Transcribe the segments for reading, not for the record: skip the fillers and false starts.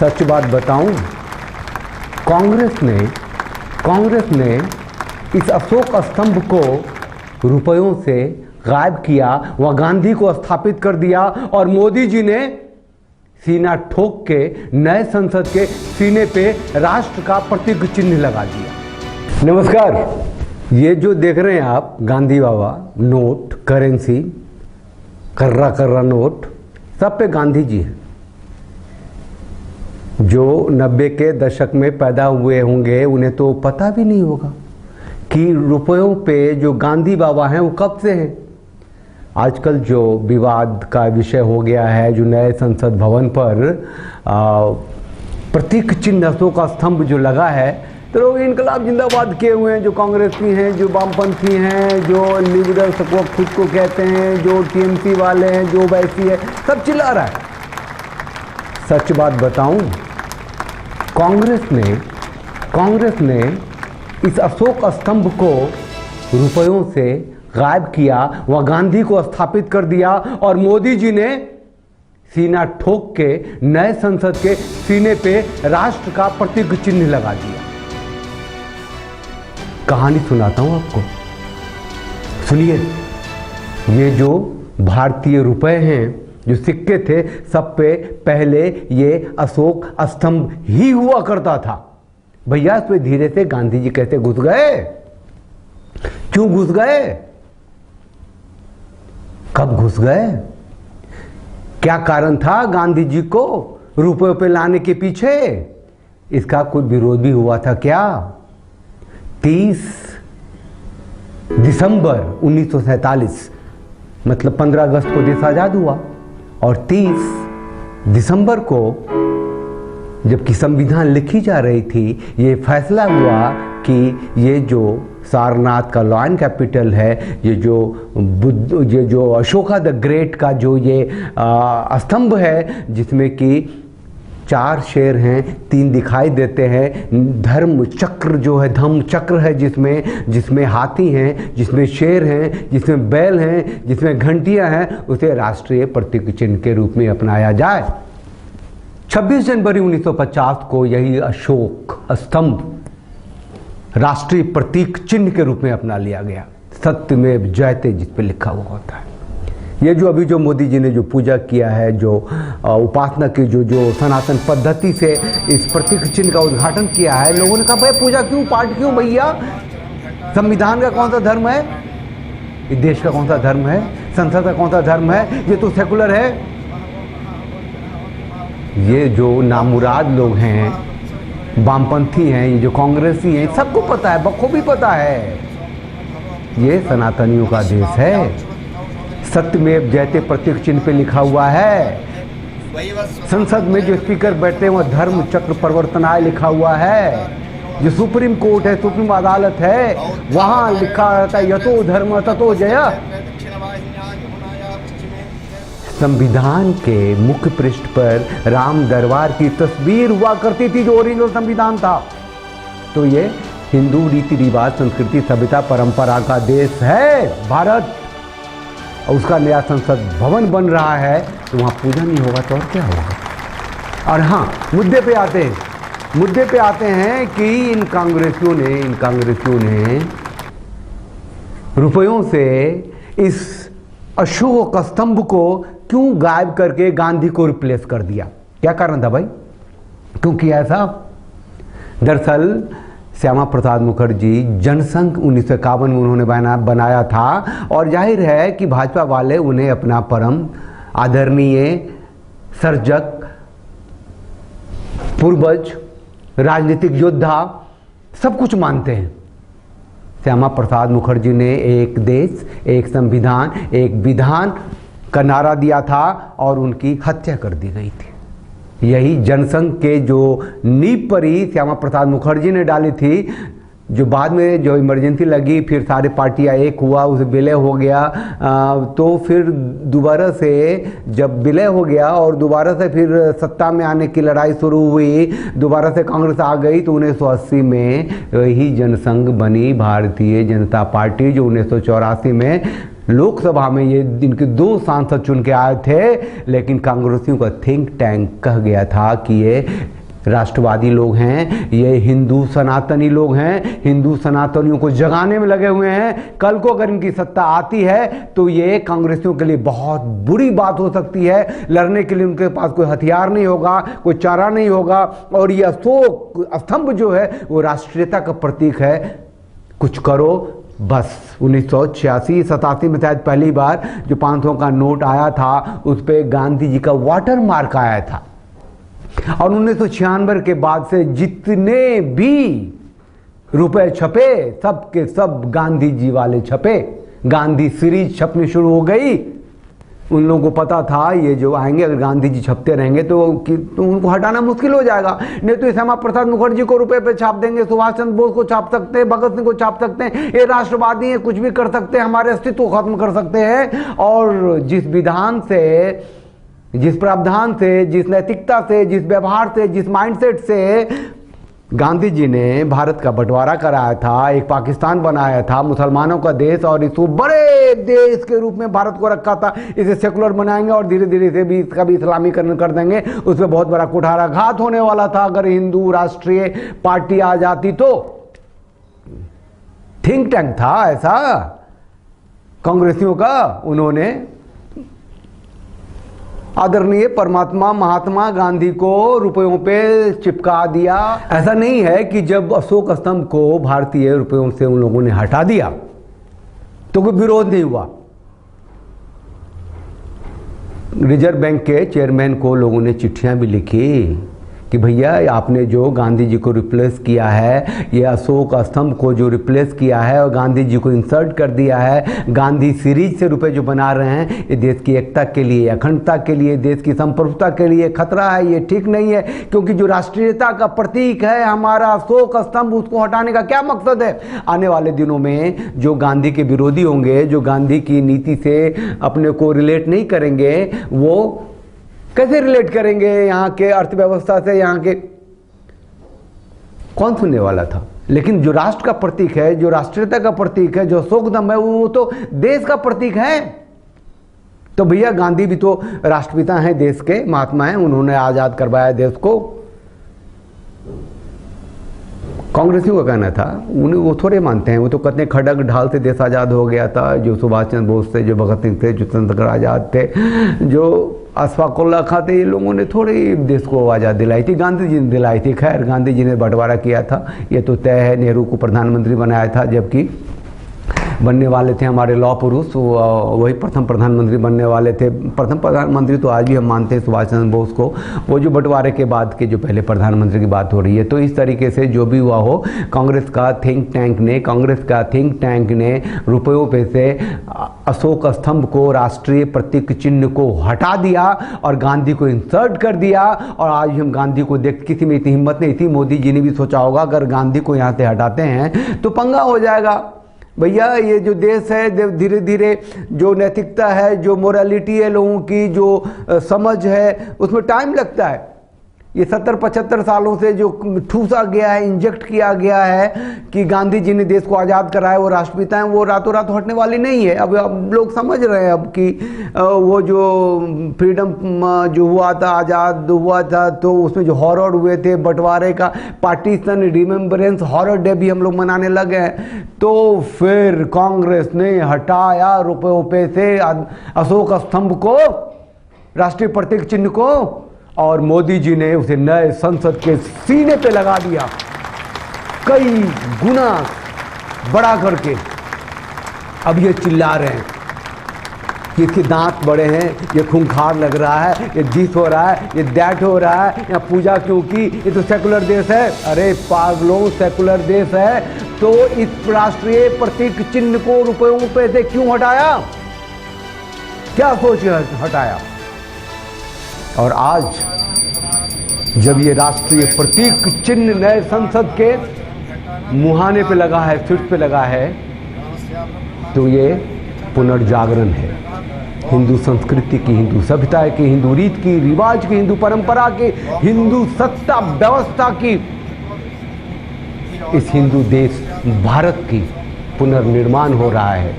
सच बात बताऊं, कांग्रेस ने इस अशोक स्तंभ को रुपयों से गायब किया, वह गांधी को स्थापित कर दिया और मोदी जी ने सीना ठोक के नए संसद के सीने पे राष्ट्र का प्रतीक चिन्ह लगा दिया। नमस्कार, ये जो देख रहे हैं आप गांधी बाबा नोट, करेंसी, कर्रा नोट, सब पे गांधी जी हैं। जो 90 के दशक में पैदा हुए होंगे उन्हें तो पता भी नहीं होगा कि रुपयों पे जो गांधी बाबा हैं वो कब से हैं। आजकल जो विवाद का विषय हो गया है, जो नए संसद भवन पर प्रतीक चिन्ह अशोक का स्तंभ जो लगा है, तो लोग इनकलाब जिंदाबाद किए हुए हैं, जो कांग्रेसी हैं, जो वामपंथी हैं, जो लिबरल को खुद को कहते हैं, जो टीएमसी वाले हैं, जो वैसी है, सब चिल्ला रहा है। सच बात बताऊं, कांग्रेस ने इस अशोक स्तंभ को रुपयों से गायब किया, वह गांधी को स्थापित कर दिया और मोदी जी ने सीना ठोक के नए संसद के सीने पे राष्ट्र का प्रतीक चिन्ह लगा दिया। कहानी सुनाता हूं आपको, सुनिए। ये जो भारतीय रुपए हैं, जो सिक्के थे, सब पे पहले ये अशोक स्तंभ ही हुआ करता था। भैया इस पे धीरे से गांधी जी कैसे घुस गए? क्यों घुस गए? कब घुस गए? क्या कारण था गांधी जी को रुपयों पे लाने के पीछे? इसका कोई विरोध भी हुआ था क्या? 30 दिसंबर 1947, मतलब 15 अगस्त को देश आजाद हुआ, और 30 दिसंबर को जबकि संविधान लिखी जा रही थी, ये फैसला हुआ कि ये जो सारनाथ का लॉयन कैपिटल है, ये जो अशोका द ग्रेट का जो ये स्तंभ है, जिसमें कि 4 शेर हैं, 3 दिखाई देते हैं, धर्म चक्र जो है, धम्म चक्र है, जिसमें हाथी हैं, जिसमें शेर हैं, जिसमें बैल हैं, जिसमें घंटियां हैं, उसे राष्ट्रीय प्रतीक चिन्ह के रूप में अपनाया जाए। 26 जनवरी 1950 को यही अशोक स्तंभ राष्ट्रीय प्रतीक चिन्ह के रूप में अपना लिया गया। सत्यमेव जयते जिस पे लिखा हुआ होता है। ये जो अभी जो मोदी जी ने जो पूजा किया है, जो उपासना की, जो सनातन पद्धति से इस प्रतीक चिन्ह का उद्घाटन किया है, लोगों ने कहा भाई पूजा क्यों, पाठ क्यों भैया? संविधान का कौन सा धर्म है? इस देश का कौन सा धर्म है? संसद का कौन सा धर्म है? ये तो सेकुलर है। ये जो नामुराद लोग हैं, वामपंथी हैं, ये जो कांग्रेसी हैं, सबको पता है, बखूबी पता है, ये सनातनियों का देश है। सत्यमेव जयते प्रतीक चिन्ह पे लिखा हुआ है। संसद में जो स्पीकर बैठते हैं वह धर्म चक्र प्रवर्तनाय लिखा हुआ है। जो सुप्रीम कोर्ट है, सुप्रीम अदालत है, वहां लिखा रहता है यतो धर्म ततो जय। संविधान के मुख्य पृष्ठ पर राम दरबार की तस्वीर हुआ करती थी, जो ओरिजिनल संविधान था। तो ये हिंदू रीति रिवाज, संस्कृति, सभ्यता, परंपरा का देश है भारत, और उसका नया संसद भवन बन रहा है, तो वहाँ पूजा नहीं होगा तो और क्या होगा? और हाँ, मुद्दे पे आते हैं कि इन कांग्रेसियों ने रुपयों से इस अशोक स्तंभ को क्यों गायब करके गांधी को रिप्लेस कर दिया? क्या कारण था भाई? क्यों किया ऐसा? दरअसल श्यामा प्रसाद मुखर्जी जनसंघ 1951 में उन्होंने बनाया था, और जाहिर है कि भाजपा वाले उन्हें अपना परम आदरणीय सर्जक, पूर्वज, राजनीतिक योद्धा सब कुछ मानते हैं। श्यामा प्रसाद मुखर्जी ने एक देश, एक संविधान, एक विधान का नारा दिया था और उनकी हत्या कर दी गई थी। यही जनसंघ के जो नींव पर ही श्यामा प्रसाद मुखर्जी ने डाली थी, जो बाद में जो इमरजेंसी लगी, फिर सारे पार्टियां एक हुआ, उसे विलय हो गया, तो फिर दोबारा से जब विलय हो गया और दोबारा से फिर सत्ता में आने की लड़ाई शुरू हुई, दोबारा से कांग्रेस आ गई, तो 1980 में वही जनसंघ बनी भारतीय जनता पार्टी, जो 1984 में लोकसभा में ये इनके 2 सांसद चुन के आए थे, लेकिन कांग्रेसियों का थिंक टैंक कह गया था कि ये राष्ट्रवादी लोग हैं, ये हिंदू सनातनी लोग हैं, हिंदू सनातनियों को जगाने में लगे हुए हैं। कल को अगर इनकी सत्ता आती है तो ये कांग्रेसियों के लिए बहुत बुरी बात हो सकती है। लड़ने के लिए उनके पास कोई हथियार नहीं होगा, कोई चारा नहीं होगा। और ये अशोक स्तंभ जो है वो राष्ट्रीयता का प्रतीक है। कुछ करो बस। 1986-87 में शायद पहली बार जो 500 का नोट आया था उस पर गांधी जी का वाटर मार्क आया था। और 1996 के बाद से जितने भी रुपए छपे सब के सब गांधी जी वाले छपे। गांधी सीरीज छपनी शुरू हो गई। उन लोगों को पता था ये जो आएंगे अगर गांधी जी छपते रहेंगे तो उनको हटाना मुश्किल हो जाएगा। नहीं तो श्यामा प्रसाद मुखर्जी को रुपए पे छाप देंगे, सुभाष चंद्र बोस को छाप सकते हैं, भगत सिंह को छाप सकते हैं। ये राष्ट्रवादी है, कुछ भी कर सकते हैं, हमारे अस्तित्व को खत्म कर सकते हैं। और जिस विधान से, जिस प्रावधान से, जिस नैतिकता से, जिस व्यवहार से, जिस माइंडसेट से गांधी जी ने भारत का बंटवारा कराया था, एक पाकिस्तान बनाया था मुसलमानों का देश, और इसको बड़े देश के रूप में भारत को रखा था, इसे सेकुलर बनाएंगे और धीरे धीरे इसे भी इसका भी इस्लामीकरण कर देंगे, उस पर बहुत बड़ा कुठाराघात होने वाला था अगर हिंदू राष्ट्रीय पार्टी आ जाती तो। थिंक टैंक था ऐसा कांग्रेसियों का। उन्होंने आदरणीय परमात्मा महात्मा गांधी को रुपयों पे चिपका दिया। ऐसा नहीं है कि जब अशोक स्तंभ को भारतीय रुपयों से उन लोगों ने हटा दिया तो कोई विरोध नहीं हुआ। रिजर्व बैंक के चेयरमैन को लोगों ने चिट्ठियां भी लिखी कि भैया आपने जो गांधी जी को रिप्लेस किया है, ये अशोक स्तंभ को जो रिप्लेस किया है और गांधी जी को इंसर्ट कर दिया है, गांधी सीरीज से रुपए जो बना रहे हैं, ये देश की एकता के लिए, अखंडता के लिए, देश की संप्रभुता के लिए खतरा है। ये ठीक नहीं है, क्योंकि जो राष्ट्रीयता का प्रतीक है हमारा अशोक स्तंभ, उसको हटाने का क्या मकसद है? आने वाले दिनों में जो गांधी के विरोधी होंगे, जो गांधी की नीति से अपने को रिलेट नहीं करेंगे, वो कैसे रिलेट करेंगे यहाँ के अर्थव्यवस्था से? यहाँ के कौन सुनने वाला था? लेकिन जो राष्ट्र का प्रतीक है, जो राष्ट्रीयता का प्रतीक है, जो अशोक स्तंभ है, वो तो देश का प्रतीक है। तो भैया गांधी भी तो राष्ट्रपिता हैं, देश के महात्मा हैं, उन्होंने आजाद करवाया देश को। कांग्रेसियों का कहना था, उन्हें वो थोड़े मानते हैं, वो तो कहते हैं खड़ग ढाल से देश आज़ाद हो गया था। जो सुभाष चंद्र बोस थे, जो भगत सिंह थे, जो चंद्रशेखर आज़ाद थे, जो अशफाक उल्लाह खां थे, ये लोगों ने थोड़े देश को आज़ाद दिलाई थी, गांधी जी ने दिलाई थी। खैर गांधी जी ने बंटवारा किया था, ये तो तय है। नेहरू को प्रधानमंत्री बनाया था, जबकि बनने वाले थे हमारे लौह पुरुष, वही प्रथम प्रधानमंत्री बनने वाले थे। प्रथम प्रधानमंत्री तो आज भी हम मानते हैं सुभाष चंद्र बोस को, वो जो बंटवारे के बाद के जो पहले प्रधानमंत्री की बात हो रही है। तो इस तरीके से जो भी हुआ हो, कांग्रेस का थिंक टैंक ने रुपयों पे से अशोक स्तंभ को, राष्ट्रीय प्रतीक चिन्ह को हटा दिया और गांधी को इंसर्ट कर दिया। और आज हम गांधी को देख, किसी में इतनी हिम्मत नहीं थी, मोदी जी ने भी सोचा होगा अगर गांधी को यहाँ से हटाते हैं तो पंगा हो जाएगा। भैया ये जो देश है, धीरे धीरे जो नैतिकता है, जो मोरालिटी है लोगों की, जो समझ है, उसमें टाइम लगता है। ये 70-75 सालों से जो ठूसा गया है, इंजेक्ट किया गया है कि गांधी जी ने देश को आज़ाद कराया, वो राष्ट्रपिता हैं, वो रातों रात हटने वाली नहीं है। अब लोग समझ रहे हैं अब कि वो जो फ्रीडम जो हुआ था, आज़ाद हुआ था, तो उसमें जो हॉरर हुए थे बंटवारे का, पार्टीशन रिमेम्बरेंस हॉरर डे भी हम लोग मनाने लगे हैं। तो फिर कांग्रेस ने हटाया रुपयों पे से अशोक स्तंभ को, राष्ट्रीय प्रतीक चिन्ह को, और मोदी जी ने उसे नए संसद के सीने पे लगा दिया, कई गुना बड़ा करके। अब ये चिल्ला रहे हैं कि इसके दांत बड़े हैं, ये खूंखार लग रहा है, ये दिस हो रहा है, ये दैट हो रहा है, यहाँ पूजा क्यों की, ये तो सेकुलर देश है। अरे पागलों, सेकुलर देश है तो इस राष्ट्रीय प्रतीक चिन्ह को रुपयों पे से क्यों हटाया? क्या सोच हटाया? और आज जब ये राष्ट्रीय प्रतीक चिन्ह नए संसद के मुहाने पे लगा है, सीट पे लगा है, तो ये पुनर्जागरण है हिंदू संस्कृति की, हिंदू सभ्यता की, हिंदू रीत की, रिवाज की, हिंदू परंपरा की, हिंदू सत्ता व्यवस्था की, इस हिंदू देश भारत की पुनर्निर्माण हो रहा है।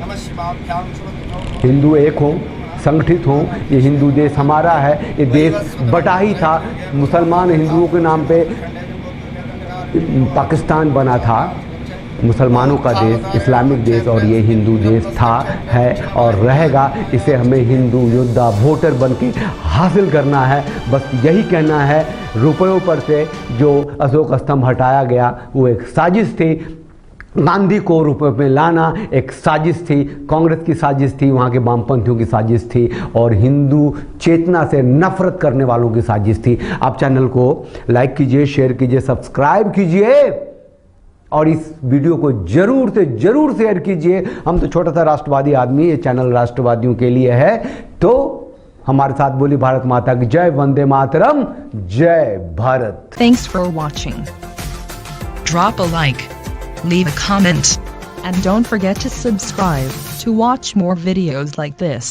हिंदू एक हो, संगठित हो। ये हिंदू देश हमारा है। ये देश बटा ही था, मुसलमान हिंदुओं के नाम पे पाकिस्तान बना था, मुसलमानों का देश, इस्लामिक देश, और ये हिंदू देश था, है और रहेगा। इसे हमें हिंदू योद्धा वोटर बन के हासिल करना है। बस यही कहना है। रुपयों पर से जो अशोक स्तंभ हटाया गया वो एक साजिश थी। गांधी को रुपये में लाना एक साजिश थी, कांग्रेस की साजिश थी, वहाँ के वामपंथियों की साजिश थी और हिंदू चेतना से नफरत करने वालों की साजिश थी। आप चैनल को लाइक कीजिए, शेयर कीजिए, सब्सक्राइब कीजिए और इस वीडियो को जरूर से जरूर शेयर कीजिए। हम तो छोटा सा राष्ट्रवादी आदमी, ये चैनल राष्ट्रवादियों के लिए है। तो हमारे साथ बोली भारत माता की जय, वंदे मातरम, जय Bharat. Thanks for watching. Drop a like, leave a comment, and don't forget to subscribe to watch more videos like this.